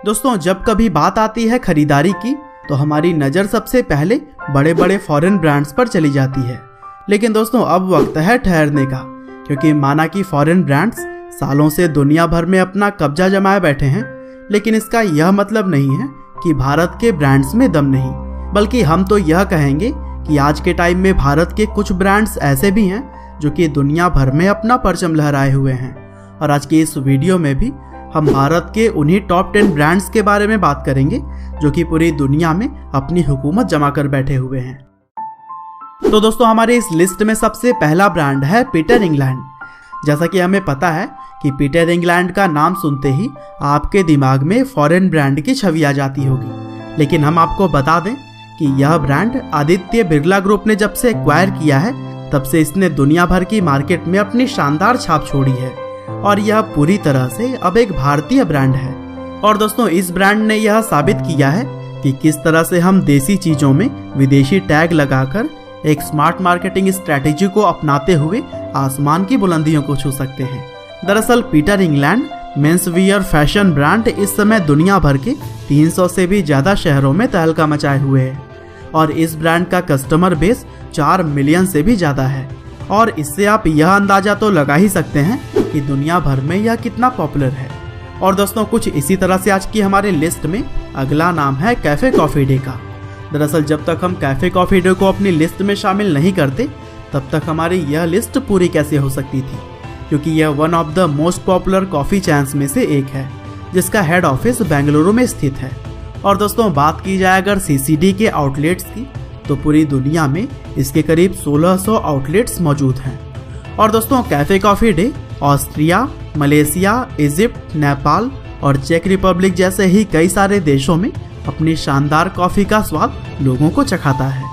दोस्तों जब कभी बात आती है खरीदारी की तो हमारी नज़र सबसे पहले बड़े बड़े फॉरेन ब्रांड्स पर चली जाती है। लेकिन दोस्तों अब वक्त है ठहरने का, क्योंकि माना कि फॉरेन ब्रांड्स सालों से दुनिया भर में अपना कब्जा जमाए बैठे हैं, लेकिन इसका यह मतलब नहीं है कि भारत के ब्रांड्स में दम नहीं, बल्कि हम तो यह कहेंगे कि आज के टाइम में भारत के कुछ ब्रांड्स ऐसे भी हैं जो कि दुनिया भर में अपना परचम लहराए हुए हैं। और आज की इस वीडियो में भी हम भारत के उन्हीं टॉप 10 ब्रांड्स के बारे में बात करेंगे जो कि पूरी दुनिया में अपनी हुकूमत जमा कर बैठे हुए हैं। तो दोस्तों हमारे इस लिस्ट में सबसे पहला ब्रांड है पीटर इंग्लैंड। जैसा कि हमें पता है कि पीटर इंग्लैंड का नाम सुनते ही आपके दिमाग में फॉरेन ब्रांड की छवि आ जाती होगी, लेकिन हम आपको बता दें कि यह ब्रांड आदित्य बिरला ग्रुप ने जब से एक्वायर किया है तब से इसने दुनिया भर की मार्केट में अपनी शानदार छाप छोड़ी है और यह पूरी तरह से अब एक भारतीय ब्रांड है। और दोस्तों इस ब्रांड ने यह साबित किया है कि किस तरह से हम देसी चीजों में विदेशी टैग लगाकर एक स्मार्ट मार्केटिंग स्ट्रेटेजी को अपनाते हुए आसमान की बुलंदियों को छू सकते हैं। दरअसल Peter England men's wear fashion brand इस समय दुनिया भर के 300 से भी ज्यादा शहरों में तहलका मचाए हुए है और इस ब्रांड का कस्टमर बेस 4 मिलियन से भी ज्यादा है। और इससे आप यह अंदाजा तो लगा ही सकते हैं कि दुनिया भर में यह कितना पॉपुलर है। और दोस्तों कुछ इसी तरह से आज की हमारे लिस्ट में अगला नाम है कैफे कॉफी डे का। दरअसल जब तक हम कैफे कॉफी डे को अपनी लिस्ट में शामिल नहीं करते तब तक हमारी यह लिस्ट पूरी कैसे हो सकती थी, क्योंकि यह one of the most popular coffee chains में से एक है जिसका हेड ऑफिस बेंगलुरु में स्थित है। और दोस्तों बात की जाए अगर सीसीडी के आउटलेट्स की तो पूरी दुनिया में इसके करीब 1600 आउटलेट्स मौजूद हैं। और दोस्तों cafe coffee day Austria, Malaysia, Egypt, Nepal और चेक रिपब्लिक जैसे ही कई सारे देशों में अपनी शानदार कॉफी का स्वाद लोगों को चखाता है।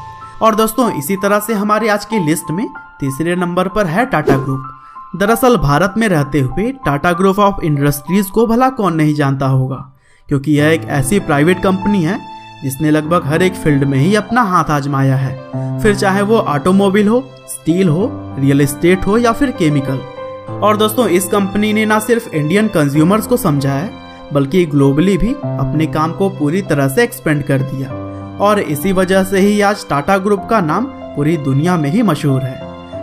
और दोस्तों इसी तरह से हमारी आज की लिस्ट में तीसरे नंबर पर है टाटा ग्रुप। दरअसल भारत में रहते हुए टाटा ग्रुप ऑफ इंडस्ट्रीज को भला कौन नहीं जानता होगा, क्योंकि यह एक ऐसी प्राइवेट कंपनी है जिसने लगभग हर एक फील्ड में ही अपना हाथ आजमाया है, फिर चाहे वो ऑटोमोबाइल हो, स्टील हो, रियल एस्टेट हो या फिर केमिकल। और दोस्तों इस कंपनी ने ना सिर्फ इंडियन कंज्यूमर्स को समझा है बल्कि ग्लोबली भी अपने काम को पूरी तरह से एक्सपेंड कर दिया और इसी वजह से ही आज टाटा ग्रुप का नाम पूरी दुनिया में ही मशहूर है।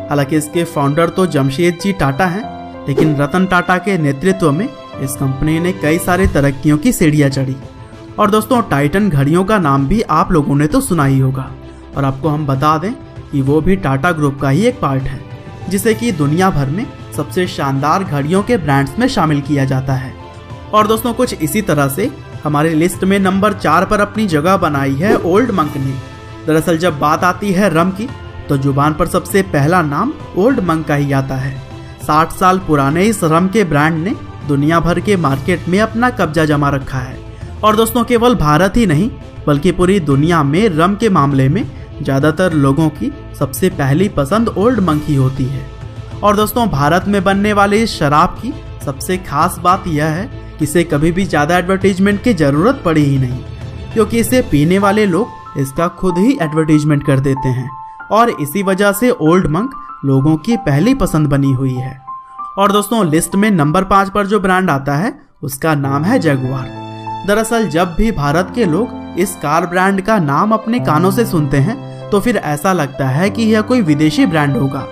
हालांकि इसके फाउंडर तो जमशेद जी टाटा हैं, लेकिन रतन टाटा के नेतृत्व में इस कंपनी ने कई सारे तरक्कियों की सीढ़ियां चढ़ी। और दोस्तों टाइटन घड़ियों का नाम भी आप लोगों ने तो सुना ही होगा और आपको हम बता दें कि वो भी टाटा ग्रुप का ही एक पार्ट है, जिसे कि दुनिया भर में सबसे शानदार घड़ियों के ब्रांड्स में शामिल किया जाता है। और दोस्तों कुछ इसी तरह से हमारी लिस्ट में नंबर 4 पर अपनी जगह बनाई है ओल्ड मंक ने। दरअसल जब बात आती है रम की तो जुबान पर सबसे पहला नाम ओल्ड मंक का ही आता है। 60 साल पुराने इस रम के ब्रांड ने दुनिया भर के मार्केट में अपना कब्जा जमा रखा है। और दोस्तों केवल भारत ही नहीं बल्कि पूरी दुनिया में रम के मामले में ज़्यादातर लोगों की सबसे पहली पसंद ओल्ड मंक ही होती है। और दोस्तों भारत में बनने वाले इस शराब की सबसे खास बात यह है कि इसे कभी भी ज़्यादा एडवर्टीजमेंट की ज़रूरत पड़ी ही नहीं, क्योंकि इसे पीने वाले लोग इसका खुद ही एडवर्टीजमेंट कर देते हैं और इसी वजह से ओल्ड मंक लोगों की पहली पसंद बनी हुई है। और दोस्तों लिस्ट में नंबर 5 पर जो ब्रांड आता है उसका नाम है जगुआर। दरअसल जब भी भारत के लोग इस कार ब्रांड का नाम अपने कानों से सुनते हैं तो फिर ऐसा लगता है कि यह कोई विदेशी ब्रांड होगा,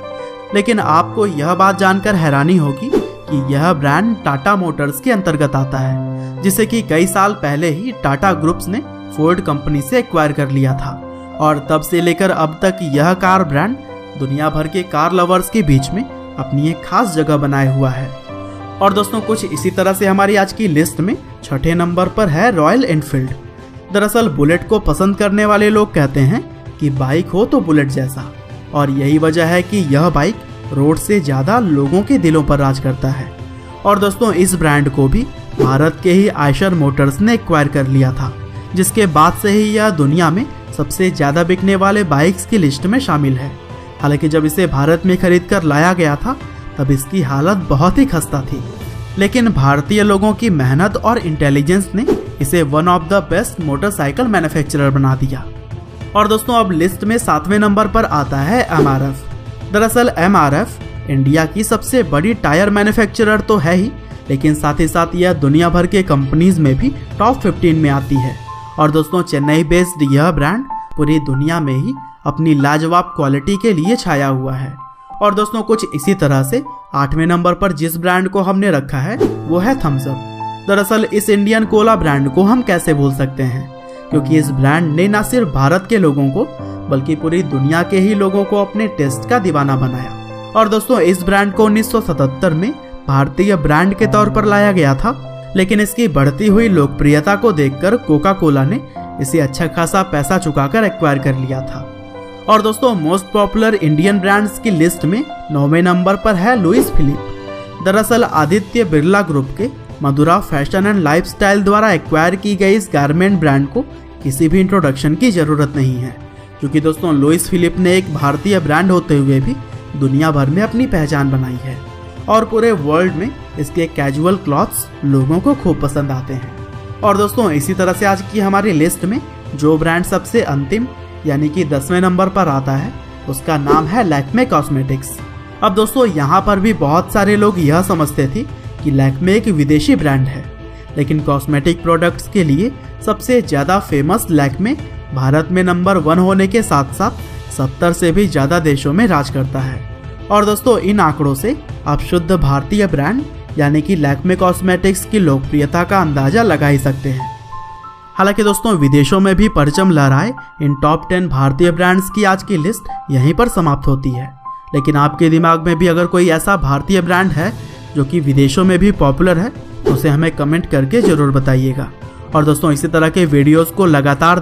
लेकिन आपको यह बात जानकर हैरानी होगी कि यह ब्रांड टाटा मोटर्स के अंतर्गत आता है, जिसे कि कई साल पहले ही टाटा ग्रुप्स ने फोर्ड कंपनी से एक्वायर कर लिया था। और तब से लेकर अब तक यह कार ब्रांड दुनिया भर के कार लवर्स के बीच में अपनी एक खास जगह बनाए हुआ है। और दोस्तों कुछ इसी तरह से हमारी आज की लिस्ट में 6ठे नंबर पर है रॉयल एनफील्ड। दरअसल बुलेट को पसंद करने वाले लोग कहते हैं कि बाइक हो तो बुलेट जैसा, और यही वजह है कि यह बाइक रोड से ज़्यादा लोगों के दिलों पर राज करता है। और दोस्तों इस ब्रांड को भी भारत के ही आयशर मोटर्स ने एक्वायर कर लिया था, जिसके बाद से ही यह दुनिया में सबसे ज़्यादा बिकने वाले बाइक्स की लिस्ट में शामिल है। हालांकि जब इसे भारत में खरीद कर लाया गया था तब इसकी हालत बहुत ही खस्ता थी, लेकिन भारतीय लोगों की मेहनत और इंटेलिजेंस ने इसे one of the best motorcycle manufacturer बना दिया। और दोस्तों अब लिस्ट में 7वें नंबर पर आता है MRF। दरअसल MRF इंडिया की सबसे बड़ी टायर मैन्युफैक्चरर तो है ही, लेकिन साथ ही साथ यह दुनिया भर के कंपनीज में भी टॉप 15 में आती है। और दोस्तों चेन्नई बेस्ड यह ब्रांड पूरी दुनिया में ही अपनी लाजवाब क्वालिटी के लिए छाया हुआ है। और दोस्तों कुछ इसी तरह से 8वें नंबर पर जिस ब्रांड को हमने रखा है वो है थम्स अप। दरअसल इस इंडियन कोला ब्रांड को हम कैसे भूल सकते हैं, क्योंकि इस ब्रांड ने न सिर्फ भारत के लोगों को बल्कि पूरी दुनिया के ही लोगों को अपने टेस्ट का दीवाना बनाया। और दोस्तों इस ब्रांड को 1977 में भारतीय ब्रांड के तौर पर लाया गया था, लेकिन इसकी बढ़ती हुई लोकप्रियता को देखकर कोका कोला ने इसे अच्छा खासा पैसा चुकाकर एक्वायर कर लिया था। और दोस्तों मोस्ट पॉपुलर इंडियन ब्रांड्स की लिस्ट में 9वें नंबर पर है लुइस फिलिप। दरअसल आदित्य बिरला ग्रुप के मधुरा फैशन एंड लाइफस्टाइल द्वारा एक्वायर की गई इस गारमेंट ब्रांड को किसी भी इंट्रोडक्शन की जरूरत नहीं है, क्योंकि दोस्तों लुइस फिलिप ने एक भारतीय ब्रांड होते हुए भी दुनिया भर में अपनी पहचान बनाई है और पूरे वर्ल्ड में इसके कैजुअल क्लॉथ्स लोगों को खूब पसंद आते हैं। और दोस्तों इसी तरह से आज की हमारी लिस्ट में जो ब्रांड सबसे अंतिम यानी कि 10वें नंबर पर आता है उसका नाम है लैक्मे कॉस्मेटिक्स। अब दोस्तों यहाँ पर भी बहुत सारे लोग यह समझते थे कि लैक्मे एक विदेशी ब्रांड है, लेकिन कॉस्मेटिक प्रोडक्ट्स के लिए सबसे ज़्यादा फेमस लैक्मे भारत में नंबर 1 होने के साथ साथ 70 से भी ज़्यादा देशों में राज करता है। और दोस्तों इन आंकड़ों से आप शुद्ध भारतीय ब्रांड यानी कि लैक्मे कॉस्मेटिक्स की लोकप्रियता का अंदाजा लगा ही सकते हैं। हालांकि दोस्तों विदेशों में भी परचम लहराए इन टॉप 10 भारतीय ब्रांड्स की आज की लिस्ट यहीं पर समाप्त होती है, लेकिन आपके दिमाग में भी अगर कोई ऐसा भारतीय ब्रांड है जो कि विदेशों में भी पॉपुलर है तो उसे हमें कमेंट करके ज़रूर बताइएगा। और दोस्तों इसी तरह के वीडियोज़ को लगातार